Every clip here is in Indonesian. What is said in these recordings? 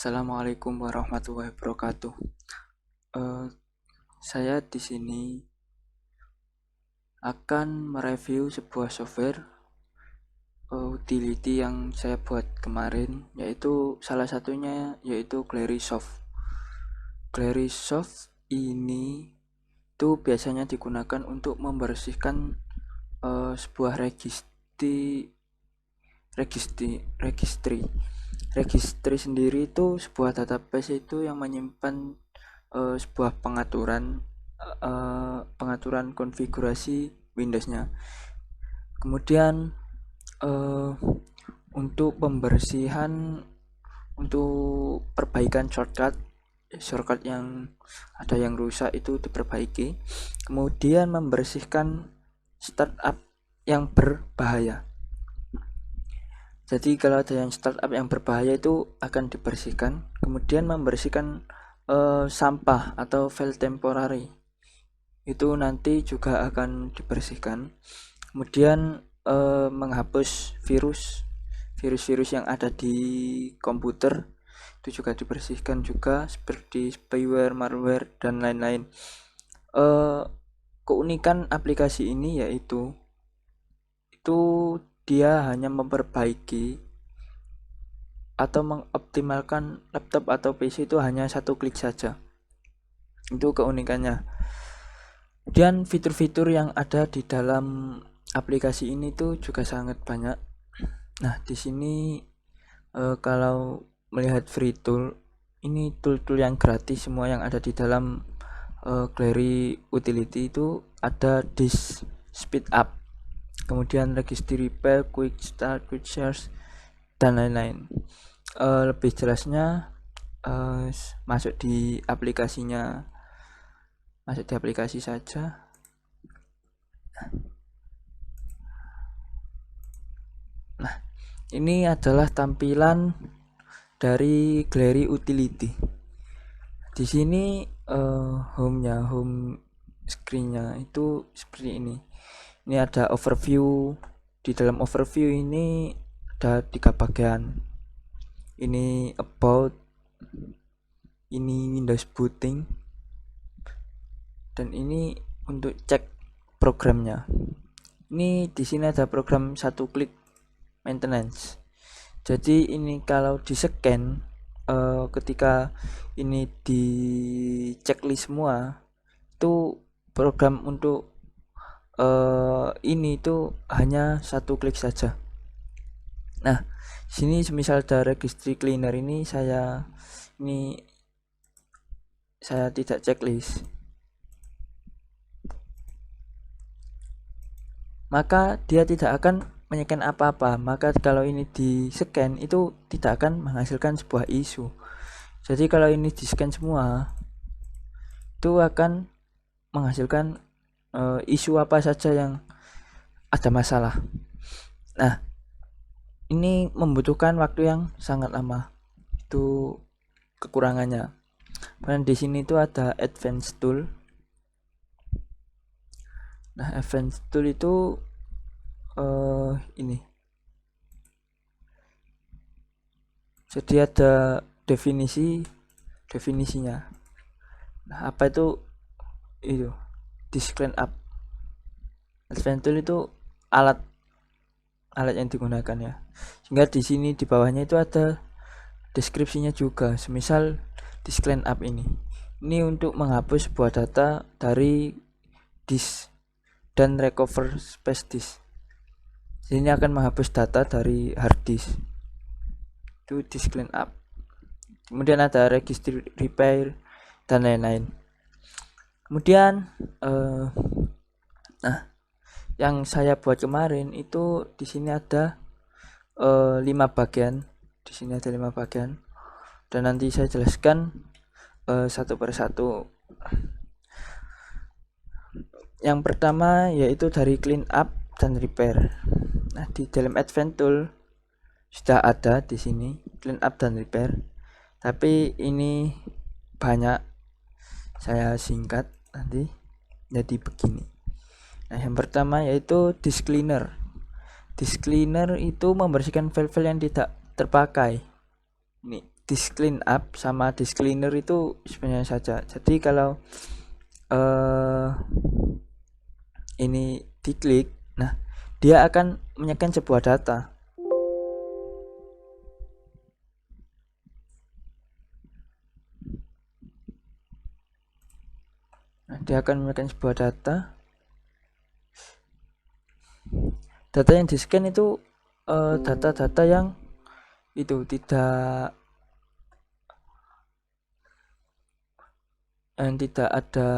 Assalamualaikum warahmatullahi wabarakatuh. Eh, saya di sini akan mereview sebuah software utility yang saya buat kemarin, yaitu salah satunya yaitu Clarisoft. Clarisoft ini itu biasanya digunakan untuk membersihkan sebuah registry. Registry sendiri itu sebuah database itu yang menyimpan sebuah pengaturan konfigurasi Windows-nya. Kemudian uh, untuk pembersihan, untuk perbaikan shortcut yang ada yang rusak itu diperbaiki. Kemudian membersihkan startup yang berbahaya. Jadi kalau ada yang startup yang berbahaya itu akan dibersihkan. Kemudian membersihkan sampah atau file temporary itu nanti juga akan dibersihkan. Kemudian menghapus virus yang ada di komputer itu juga dibersihkan juga, seperti spyware, malware, dan lain-lain. Keunikan aplikasi ini yaitu dia hanya memperbaiki atau mengoptimalkan laptop atau PC itu hanya satu klik saja. Itu keunikannya. Kemudian fitur-fitur yang ada di dalam aplikasi ini tuh juga sangat banyak. Nah, di sini kalau melihat free tool, ini tool-tool yang gratis semua yang ada di dalam Clary Utility itu ada disk speed up, kemudian registry repair, quick start, quick search, dan lain-lain. Lebih jelasnya masuk di aplikasi saja. Nah, ini adalah tampilan dari Clary Utility. Di sini home screen-nya itu seperti ini. Ini ada overview. Di dalam overview ini ada 3 bagian. Ini about, ini Windows booting, dan ini untuk cek programnya. Ini di sini ada program satu klik maintenance. Jadi ini kalau di scan ketika ini di checklist semua, itu program untuk ini itu hanya satu klik saja. Nah, sini semisal ada registry cleaner ini saya tidak checklist, maka dia tidak akan menyekan apa-apa. Maka kalau ini di scan itu tidak akan menghasilkan sebuah isu. Jadi kalau ini di scan semua itu akan menghasilkan isu apa saja yang ada masalah. Nah, ini membutuhkan waktu yang sangat lama. Itu kekurangannya. Dan di sini itu ada advanced tool. Nah, advanced tool itu ini. Jadi ada definisinya. Nah, apa itu disk cleanup. Advanced tool itu alat yang digunakan ya. Sehingga di sini di bawahnya itu ada deskripsinya juga. Semisal disk cleanup ini untuk menghapus sebuah data dari disk dan recover space disk. Ini akan menghapus data dari hard disk. Itu disk cleanup. Kemudian ada registry repair dan lain-lain. Kemudian yang saya buat kemarin itu di sini ada 5 bagian. Di sini ada 5 bagian. Dan nanti saya jelaskan satu persatu. Yang pertama yaitu dari clean up dan repair. Nah, di dalam advanced tool sudah ada di sini clean up dan repair. Tapi ini banyak, saya singkat nanti jadi begini. Nah, yang pertama yaitu disk cleaner. Disk cleaner itu membersihkan file-file yang tidak terpakai. Ini disk clean up sama disk cleaner itu sebenarnya saja. Jadi kalau ini diklik, nah dia akan menyekan sebuah data. Nah, dia akan menyekan sebuah data. Data yang di scan itu data-data yang itu tidak ada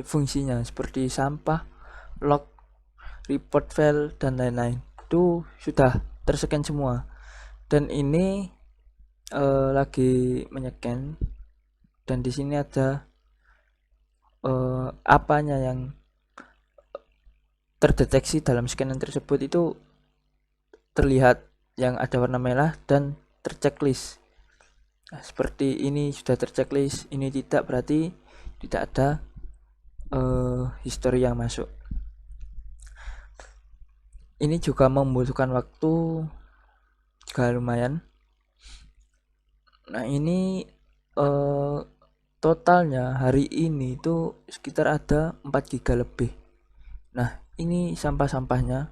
fungsinya, seperti sampah, log, report file, dan lain-lain. Itu sudah terscan semua. Dan ini lagi menycan, dan di sini ada apanya yang terdeteksi dalam scanan tersebut itu terlihat yang ada warna merah dan terchecklist. Nah, seperti ini sudah terchecklist, ini tidak, berarti tidak ada history yang masuk. Ini juga membutuhkan waktu juga lumayan. Nah, ini totalnya hari ini itu sekitar ada 4 GB lebih. Nah, ini sampah-sampahnya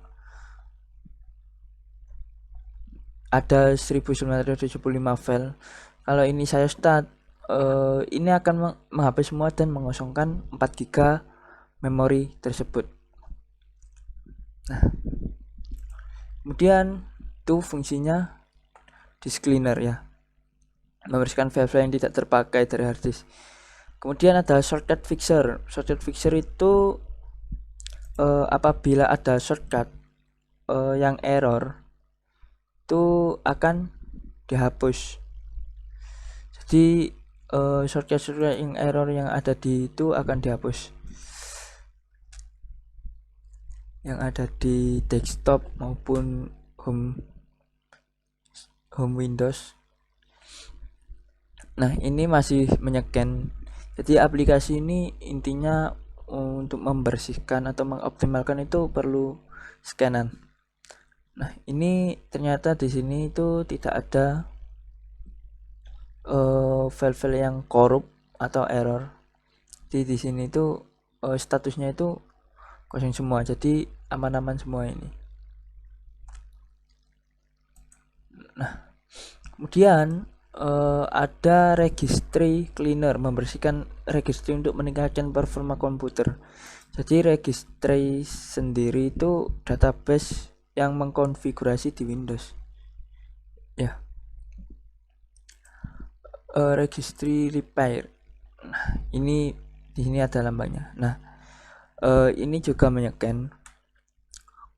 ada 1975 file. Kalau ini saya start, ini akan menghapus semua dan mengosongkan 4 GB memori tersebut. Nah, kemudian itu fungsinya disk cleaner ya, membersihkan file-file yang tidak terpakai dari hard disk. Kemudian ada shortcut fixer. Shortcut fixer itu apabila ada shortcut yang error itu akan dihapus. Jadi shortcut yang error yang ada di itu akan dihapus, yang ada di desktop maupun home Windows. Nah, ini masih menycan. Jadi aplikasi ini intinya untuk membersihkan atau mengoptimalkan itu perlu scanan. Nah, ini ternyata di sini itu tidak ada file-file yang korup atau error. Jadi di sini itu statusnya itu kosong semua, jadi aman-aman semua ini. Nah, kemudian ada registry cleaner, membersihkan registry untuk meningkatkan performa komputer. Jadi registry sendiri itu database yang mengkonfigurasi di Windows ya. Registry repair. Nah, ini di sini ada lambangnya. Nah, ini juga menycan.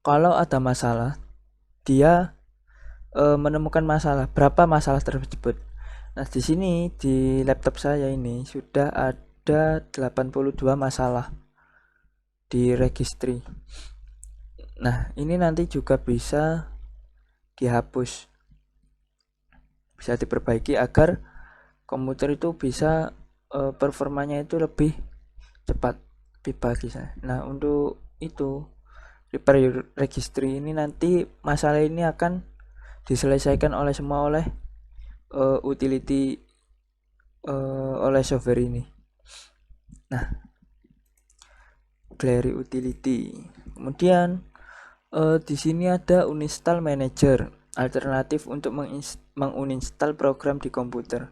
Kalau ada masalah, dia menemukan masalah, berapa masalah tersebut. Nah, di sini di laptop saya ini sudah ada 82 masalah di registry. Nah, ini nanti juga bisa dihapus, bisa diperbaiki agar komputer itu bisa performanya itu lebih cepat, lebih bagus. Nah, untuk itu repair registry ini nanti masalah ini akan diselesaikan oleh semua oleh utility oleh software ini. Nah, Glary utility. Kemudian di sini ada uninstall manager, alternatif untuk menguninstall program di komputer.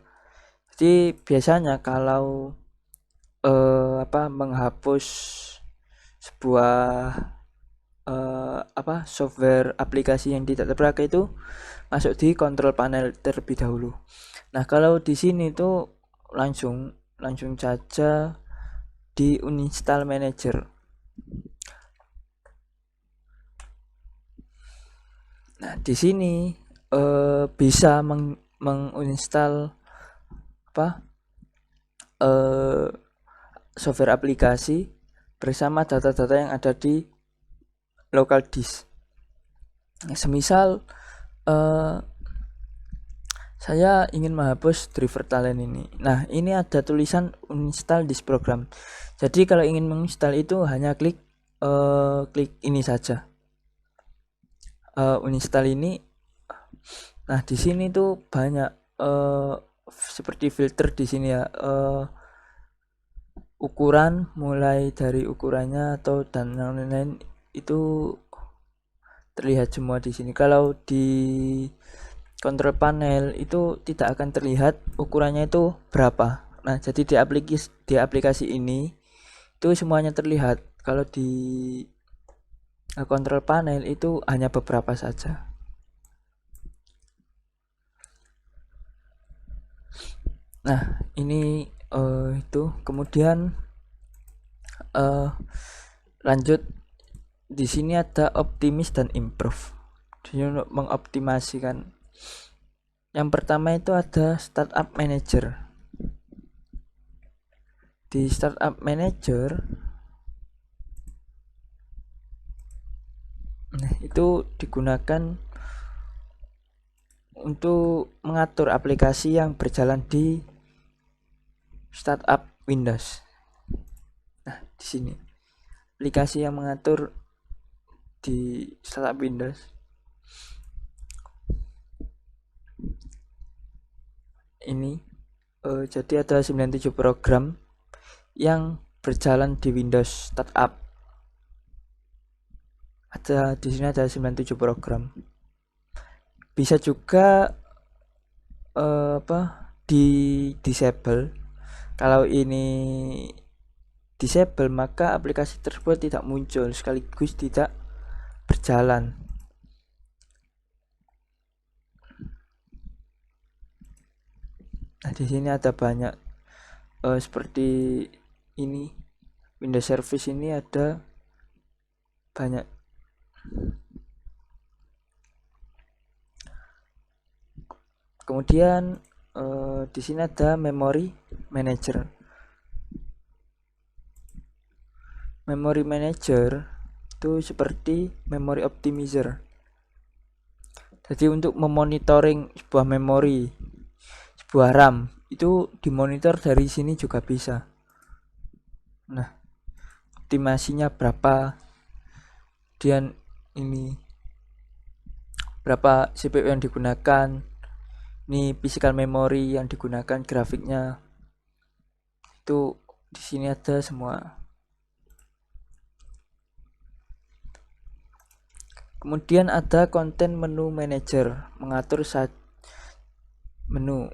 Jadi biasanya kalau menghapus sebuah software aplikasi yang tidak terpakai itu masuk di control panel terlebih dahulu. Nah, kalau di sini tuh langsung saja di uninstall manager. Nah, di sini bisa menginstall software aplikasi bersama data-data yang ada di local disk. Semisal saya ingin menghapus driver talent ini. Nah, ini ada tulisan uninstall this program. Jadi kalau ingin menginstal itu hanya klik ini saja. Uninstall ini. Nah, di sini tuh banyak seperti filter di sini ya, ukuran mulai dari ukurannya atau dan lain-lain itu terlihat semua di sini. Kalau di control panel itu tidak akan terlihat ukurannya itu berapa. Nah, jadi di aplikasi ini itu semuanya terlihat. Kalau di control panel itu hanya beberapa saja. Nah, ini itu kemudian lanjut di sini ada optimis dan improve. Jadi untuk mengoptimasikan, yang pertama itu ada startup manager. Di startup manager, nah itu digunakan untuk mengatur aplikasi yang berjalan di startup Windows. Nah, di sini aplikasi yang mengatur di startup Windows. Ini jadi ada 97 program yang berjalan di Windows startup. Ada di sini ada 97 program. Bisa juga di disable. Kalau ini disable maka aplikasi tersebut tidak muncul sekaligus tidak berjalan. Nah, di sini ada banyak seperti ini Windows Service, ini ada banyak. Kemudian di sini ada Memory Manager. Memory Manager itu seperti Memory Optimizer. Jadi untuk memonitoring sebuah memori, sebuah RAM itu dimonitor dari sini juga bisa. Nah, optimasinya berapa, dan ini berapa CPU yang digunakan, ini physical memory yang digunakan, grafiknya itu di sini ada semua. Kemudian ada content menu manager, mengatur menu.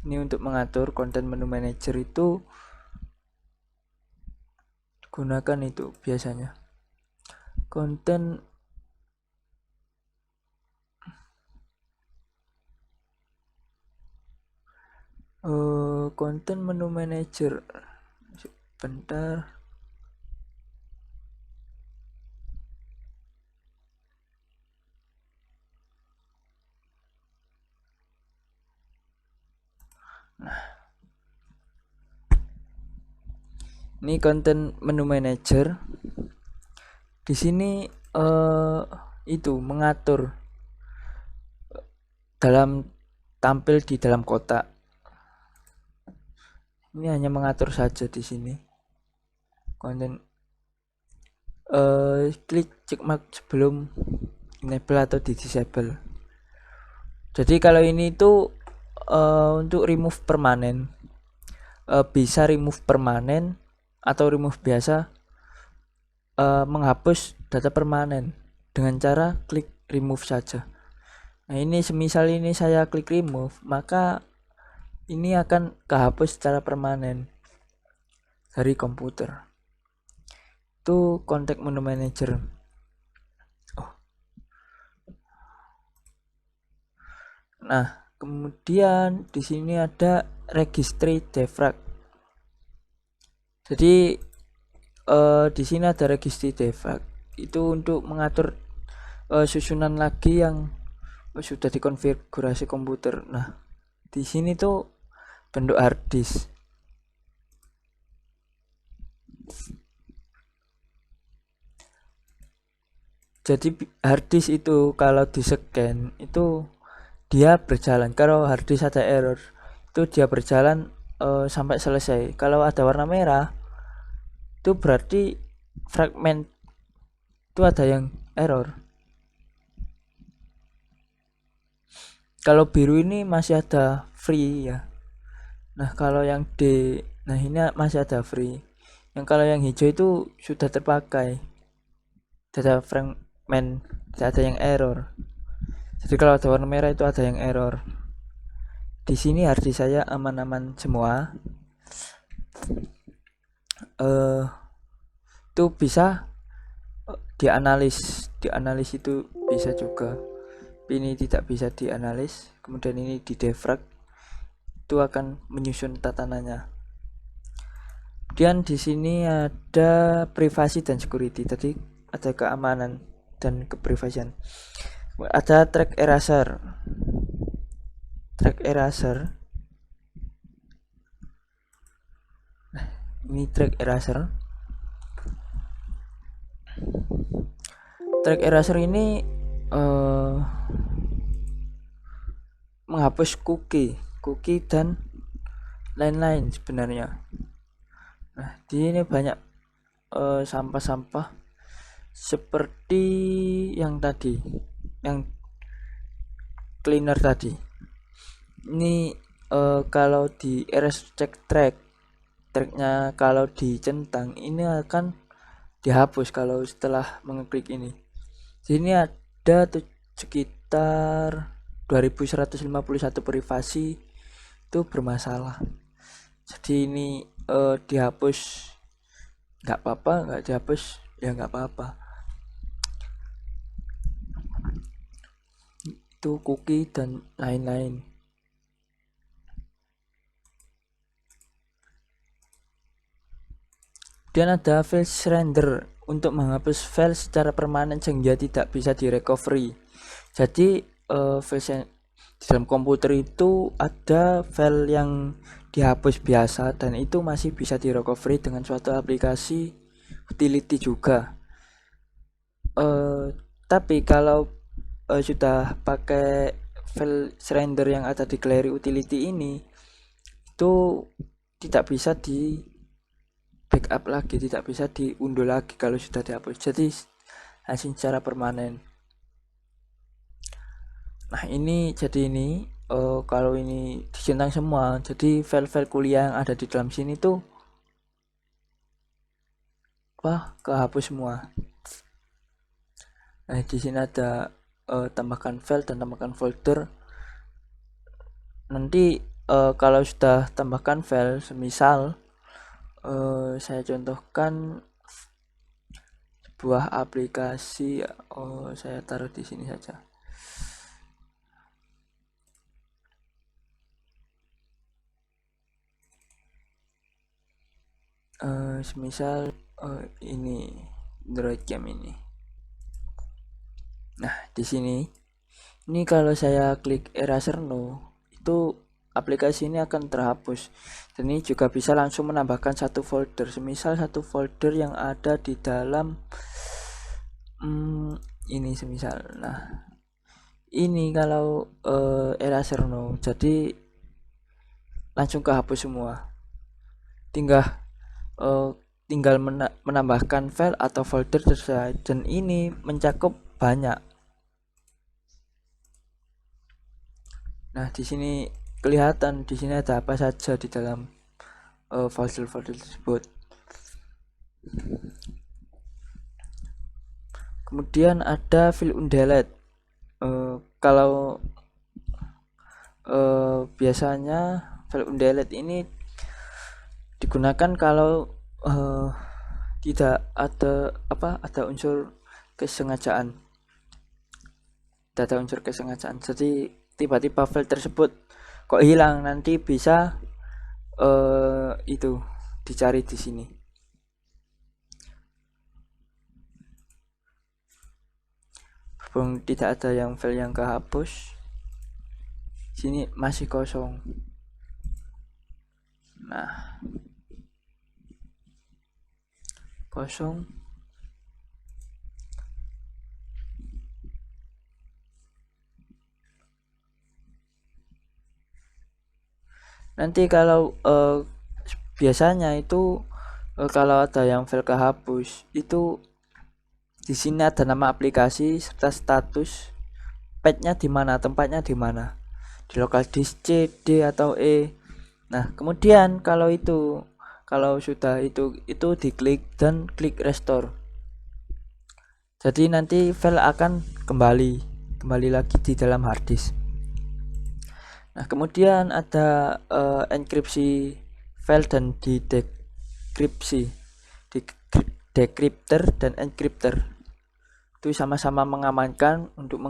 Ini untuk mengatur content menu manager itu gunakan itu biasanya content content menu manager. Bentar. Nah, ini content menu manager. Di sini itu mengatur tampil di dalam kotak. Ini hanya mengatur saja di sini. Konten klik checkmark sebelum enable atau di disable. Jadi kalau ini itu untuk remove permanen, bisa remove permanen atau remove biasa, menghapus data permanen dengan cara klik remove saja. Nah, ini semisal ini saya klik remove, maka ini akan kehapus secara permanen dari komputer. Itu content menu manager. Nah, kemudian di sini ada registry defrag. Jadi di sini ada registry defrag. Itu untuk mengatur susunan lagi yang sudah dikonfigurasi komputer. Nah, di sini tuh bentuk hard disk. Jadi hard disk itu kalau di scan itu dia berjalan. Kalau hard disk ada error itu dia berjalan sampai selesai. Kalau ada warna merah itu berarti fragment itu ada yang error. Kalau biru ini masih ada free ya. Nah kalau yang nah ini masih ada free. Yang kalau yang hijau itu sudah terpakai, data fragment, tidak ada yang error. Jadi kalau ada warna merah itu ada yang error. Di sini harddisk saya aman-aman semua. Itu bisa dianalis itu bisa juga. Ini tidak bisa dianalis. Kemudian ini di defrag, itu akan menyusun tatanannya. Kemudian di sini ada privasi dan security. Tadi ada keamanan dan keprivasian. Ada track eraser. Ini track eraser. Track eraser ini menghapus cookie dan lain-lain sebenarnya. Nah, di sini banyak sampah-sampah seperti yang tadi, yang cleaner tadi. Ini kalau di erase check tracknya kalau dicentang ini akan dihapus kalau setelah mengeklik ini. Di sini ada sekitar 2151 privasi itu bermasalah. Jadi ini dihapus nggak apa-apa, nggak dihapus ya nggak apa-apa. Itu cookie dan lain-lain. Dan ada file render untuk menghapus file secara permanen sehingga tidak bisa direcovery. Jadi file di dalam komputer itu ada file yang dihapus biasa dan itu masih bisa direcovery dengan suatu aplikasi utility juga. Tapi kalau sudah pakai file render yang ada di Clary utility ini, itu tidak bisa di backup lagi, tidak bisa diunduh lagi kalau sudah dihapus. Jadi hasil secara permanen. Nah ini jadi ini kalau ini dicentang semua, jadi file-file kuliah yang ada di dalam sini tuh kehapus semua. Nah di sini ada tambahkan file dan tambahkan folder. Nanti kalau sudah tambahkan file, semisal saya contohkan sebuah aplikasi, saya taruh di sini saja. Semisal ini Android game ini. Nah di sini ini kalau saya klik eraser no, itu aplikasi ini akan terhapus. Dan ini juga bisa langsung menambahkan satu folder. Semisal satu folder yang ada di dalam ini semisal. Nah ini kalau eraser no, jadi langsung kehapus semua. Tinggal menambahkan file atau folder terserah, dan ini mencakup banyak. Nah di sini kelihatan di sini ada apa saja di dalam folder tersebut. Kemudian ada file undelete. Kalau biasanya file undelete ini digunakan kalau tidak ada unsur kesengajaan. Jadi tiba-tiba file tersebut kok hilang, nanti bisa itu dicari di sini. Berhubung tidak ada yang file yang kehapus, sini masih kosong. Nah kosong. Nanti kalau biasanya itu kalau ada yang file kehapus itu di sini ada nama aplikasi serta status, patchnya di mana, tempatnya di mana. di lokal disk C, D atau E. Nah, kemudian kalau sudah itu diklik dan klik restore. Jadi nanti file akan kembali lagi di dalam hard disk. Nah, kemudian ada enkripsi file dan di decryptor dan encryptor. Itu sama-sama mengamankan untuk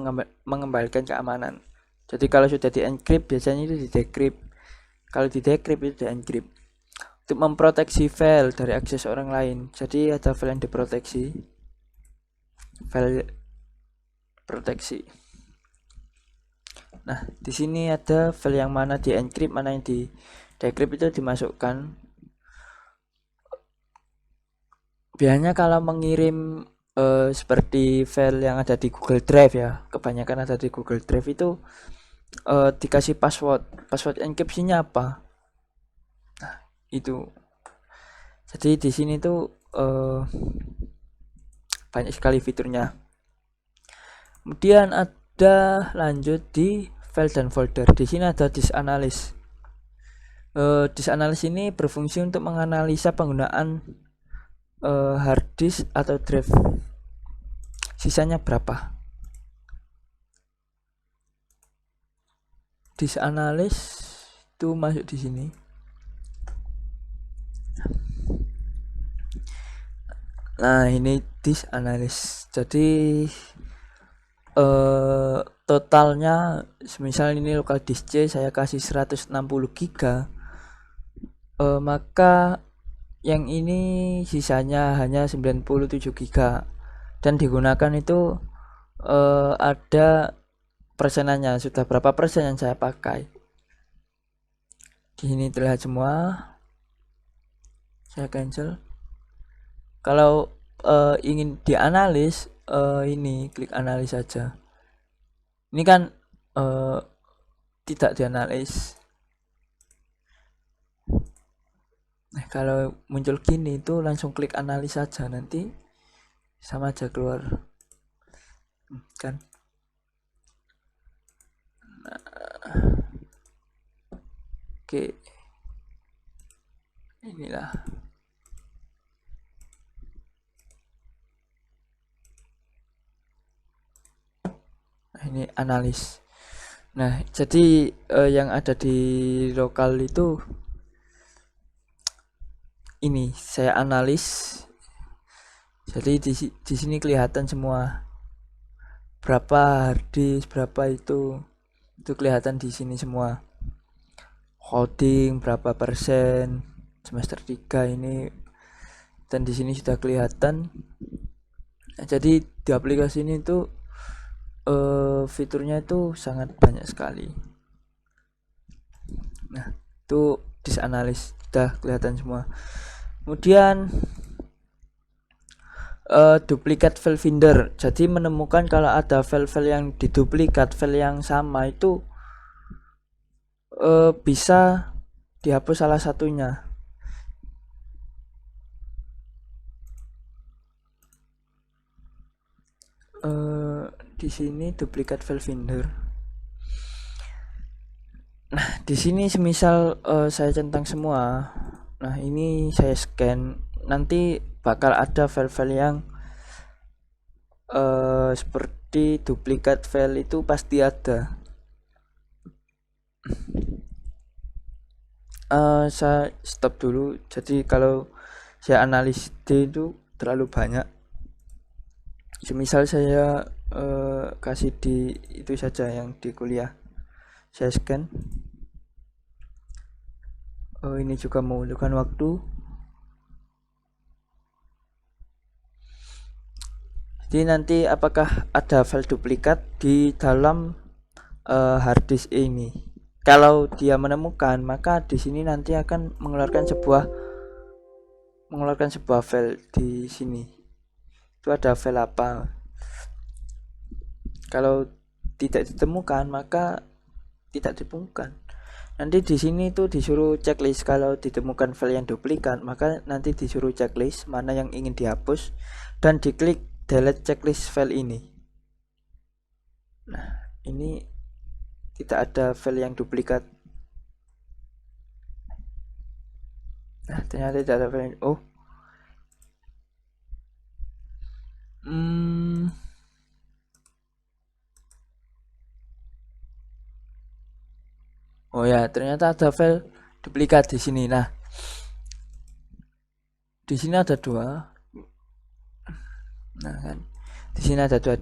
mengembalikan keamanan. Jadi kalau sudah di encrypt biasanya itu di decrypt. Kalau di decrypt itu di encrypt. Untuk memproteksi file dari akses orang lain. Jadi ada file yang diproteksi. File proteksi. Nah, di sini ada file yang mana di encrypt, mana yang di decrypt itu dimasukkan. Biasanya kalau mengirim seperti file yang ada di Google Drive ya, kebanyakan ada di Google Drive itu dikasih password enkripsinya apa? Nah, itu. Jadi di sini tuh banyak sekali fiturnya. Kemudian ada lanjut di file dan folder. Di sini ada disk analysis. Disk analysis ini berfungsi untuk menganalisa penggunaan hard disk atau drive. Sisanya berapa? Disk analysis itu masuk di sini. Nah, ini disk analysis. Jadi totalnya semisal ini lokal disk C saya kasih 160 GB, maka yang ini sisanya hanya 97 GB dan digunakan itu ada persenannya, sudah berapa persen yang saya pakai. Di sini terlihat semua. Saya cancel. Kalau ingin dianalis, ini klik analis saja. Ini kan tidak dianalis. Nah, kalau muncul gini itu langsung klik analis saja, nanti sama aja keluar kan. Nah, oke, inilah. Ini analis. Nah, jadi yang ada di lokal itu ini saya analis. Jadi di sini kelihatan semua berapa harddisk, berapa itu kelihatan di sini semua. Coding berapa persen, semester 3 ini, dan di sini sudah kelihatan. Nah, jadi di aplikasi ini tuh fiturnya itu sangat banyak sekali. Nah, itu disk analysis sudah kelihatan semua. Kemudian duplikat file finder. Jadi menemukan kalau ada file-file yang diduplikat, file yang sama itu bisa dihapus salah satunya. Di sini duplikat file finder. Nah, di sini semisal saya centang semua. Nah, ini saya scan, nanti bakal ada file-file yang seperti duplikat file itu pasti ada. Saya stop dulu. Jadi kalau saya analis itu terlalu banyak. Semisal saya kasih di itu saja yang di kuliah, saya scan. Ini juga membutuhkan waktu. Jadi nanti apakah ada file duplikat di dalam hard disk ini? Kalau dia menemukan, maka di sini nanti akan mengeluarkan sebuah file di sini. Itu ada file apa? Kalau tidak ditemukan, maka tidak ditemukan. Nanti di sini tuh disuruh checklist. Kalau ditemukan file yang duplikat, maka nanti disuruh checklist mana yang ingin dihapus dan diklik delete checklist file ini. Nah, ini tidak ada file yang duplikat. Nah, ternyata tidak ada file. Oh, oh ya, ternyata ada file duplikat di sini. Nah, di sini ada 2. Nah kan, di sini ada 2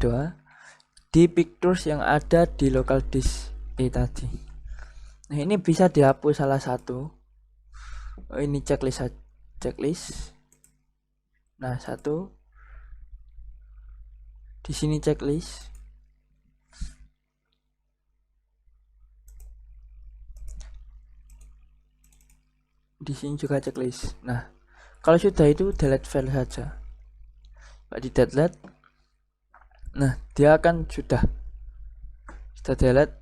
di pictures yang ada di local disk tadi. Nah, ini bisa dihapus salah satu. Oh, ini checklist. Nah, 1 di sini checklist. Di sini juga checklist. Nah, kalau sudah itu delete file saja. Pak di delete. Nah, dia akan sudah delete.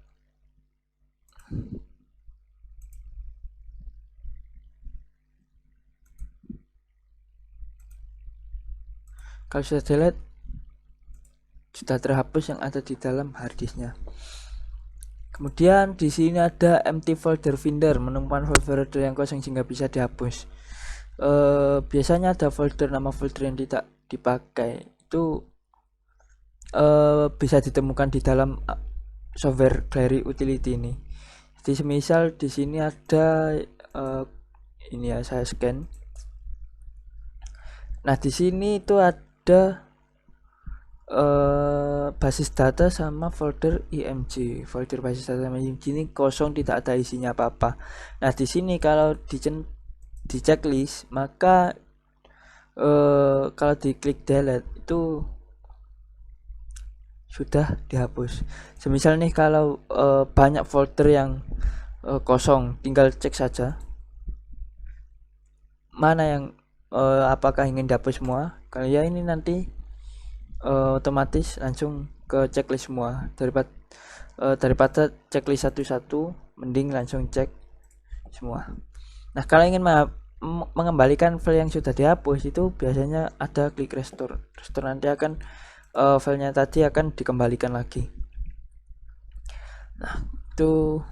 Kalau sudah delete, sudah terhapus yang ada di dalam harddisknya. Kemudian di sini ada empty folder finder, menemukan folder yang kosong sehingga bisa dihapus. Biasanya ada nama folder yang tidak dipakai itu bisa ditemukan di dalam software Clary utility ini. Jadi semisal di sini ada ini ya, saya scan. Nah, di sini itu ada basis data sama folder img. Folder basis data sama img ini kosong, tidak ada isinya apa-apa. Nah, di sini kalau di checklist, maka kalau diklik delete itu sudah dihapus. Semisal nih kalau banyak folder yang kosong, tinggal cek saja mana yang apakah ingin dihapus semua. Kalau ya ini nanti otomatis langsung ke checklist semua. Daripada checklist satu-satu, mending langsung cek semua. Nah, kalau ingin mengembalikan file yang sudah dihapus itu biasanya ada klik restore. Restore nanti akan filenya tadi akan dikembalikan lagi. Nah, itu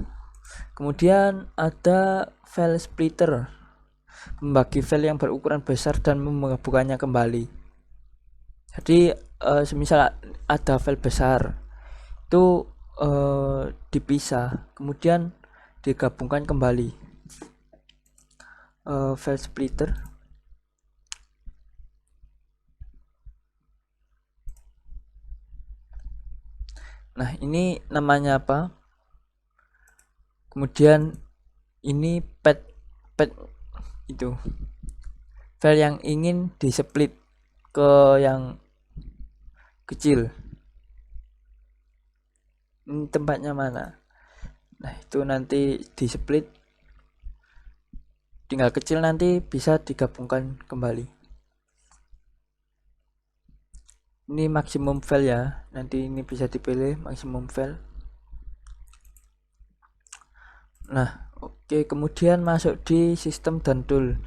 kemudian ada file splitter, membagi file yang berukuran besar dan menggabungkannya kembali. Jadi semisal ada file besar itu dipisah kemudian digabungkan kembali. File splitter. Nah, ini namanya apa? Kemudian ini pet itu file yang ingin di-split ke yang kecil. Ini tempatnya mana? Nah, itu nanti di-split, tinggal kecil nanti bisa digabungkan kembali. Ini maksimum file ya, nanti ini bisa dipilih maksimum file. Nah, oke, kemudian masuk di sistem dan tool.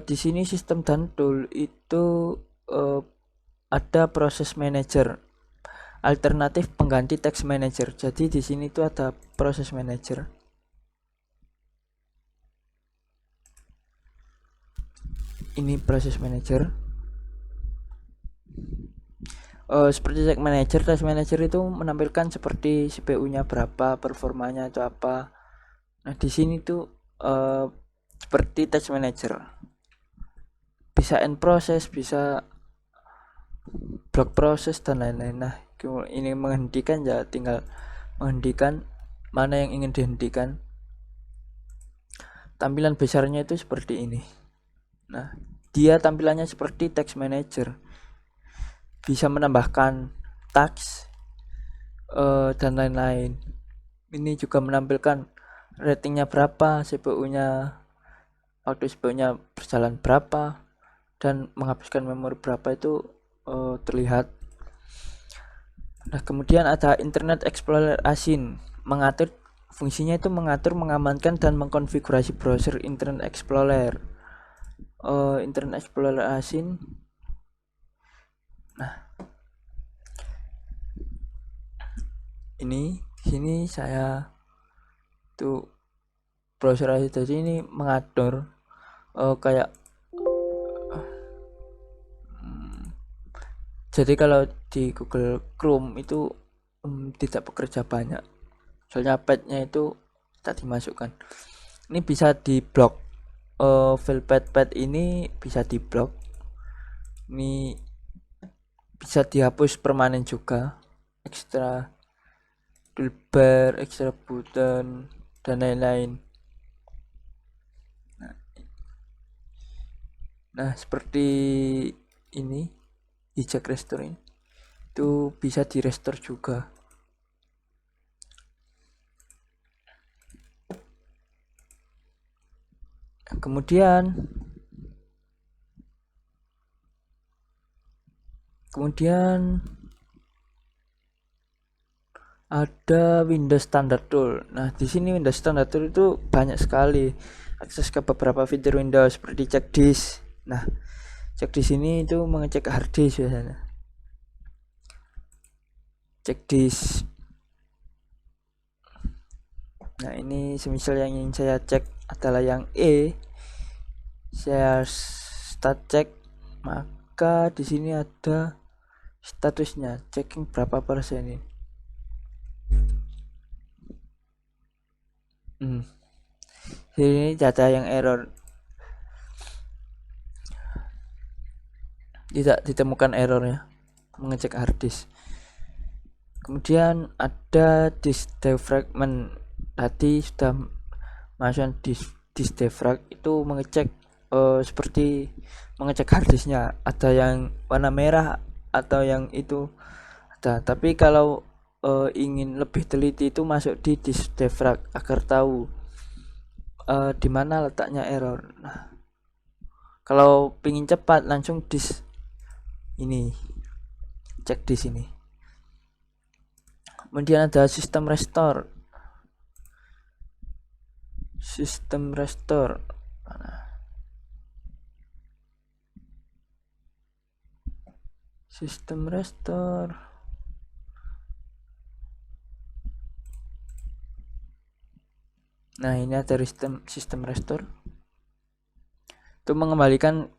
Di sini sistem dan tool itu ada proses manager, alternatif pengganti text manager. Jadi di sini itu ada proses manager. Ini proses manager. Seperti task manager itu menampilkan seperti CPU-nya berapa, performanya itu apa. Nah, di sini tuh seperti task manager. Bisa end proses, bisa block proses dan lain-lain. Nah, ini menghentikan ya tinggal menghentikan mana yang ingin dihentikan. Tampilan besarnya itu seperti ini. Nah, dia tampilannya seperti text manager. Bisa menambahkan task dan lain-lain. Ini juga menampilkan ratingnya berapa, CPU-nya, waktu CPU-nya berjalan berapa, dan menghapuskan memori berapa itu terlihat. Nah, kemudian ada Internet Explorer Async, mengatur fungsinya itu mengatur, mengamankan dan mengkonfigurasi browser Internet Explorer. Internet Explorer Async. Nah, ini Di sini saya tuh browser tadi ini mengatur kayak jadi kalau di Google Chrome itu tidak bekerja banyak. Soalnya pad-nya itu tak dimasukkan. Ini bisa di blok. File pad ini bisa di blok. Ini bisa dihapus permanen juga. Ekstra toolbar, ekstra button dan lain-lain. Nah, seperti ini hijack restore ini itu bisa di restore juga. Kemudian ada Windows Standard Tool. Nah, di sini Windows Standard Tool itu banyak sekali akses ke beberapa fitur Windows seperti cek disk. Nah, cek di sini itu mengecek hard disk biasanya. Cek disk. Nah, ini semisal yang ingin saya cek adalah yang saya start cek, maka di sini ada statusnya, checking berapa persen ini. Ini data yang error, tidak ditemukan errornya mengecek hard disk. Kemudian ada disk defragment, tadi sudah masuk disk defrag itu mengecek seperti mengecek hard disknya, ada yang warna merah atau yang itu ada. Tapi kalau ingin lebih teliti itu masuk di disk defrag agar tahu di mana letaknya error. Nah, kalau pingin cepat langsung disk ini, cek di sini. Kemudian ada sistem restore. Sistem restore. Sistem restore. Nah, ini ada sistem restore. Itu mengembalikan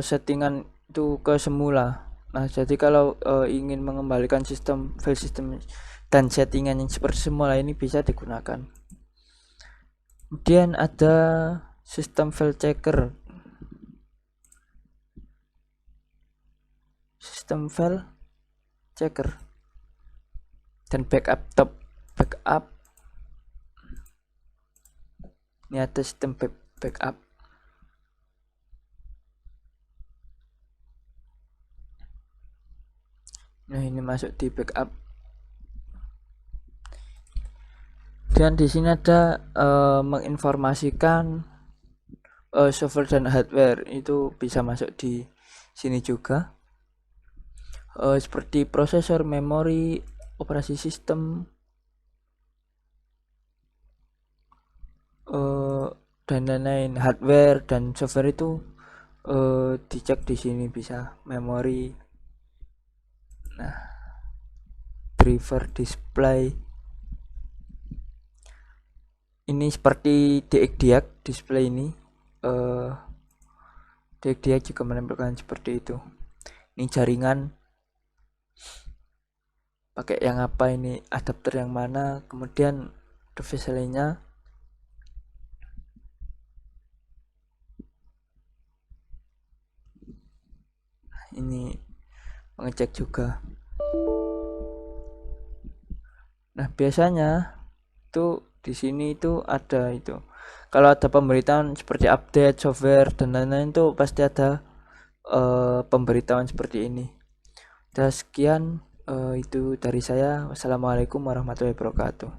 settingan itu ke semula. Nah, jadi kalau ingin mengembalikan file sistem dan settingan yang seperti semula ini bisa digunakan. Kemudian ada sistem file checker. Sistem file checker dan backup. Ini ada sistem backup. Nah, ini masuk di backup. Dan di sini ada menginformasikan software dan hardware, itu bisa masuk di sini juga. Seperti prosesor, memori, operasi sistem, dan lain-lain. Hardware dan software itu dicek di sini bisa. Memori, nah, driver, display. Ini seperti diag display ini. Diag juga menampilkan seperti itu. Ini jaringan pakai yang apa, ini adapter yang mana, kemudian device lainnya. Ini mengecek juga. Nah, biasanya tuh di sini itu ada itu. Kalau ada pemberitahuan seperti update software dan lain-lain itu pasti ada pemberitahuan seperti ini. Dan sekian itu dari saya. Wassalamualaikum warahmatullahi wabarakatuh.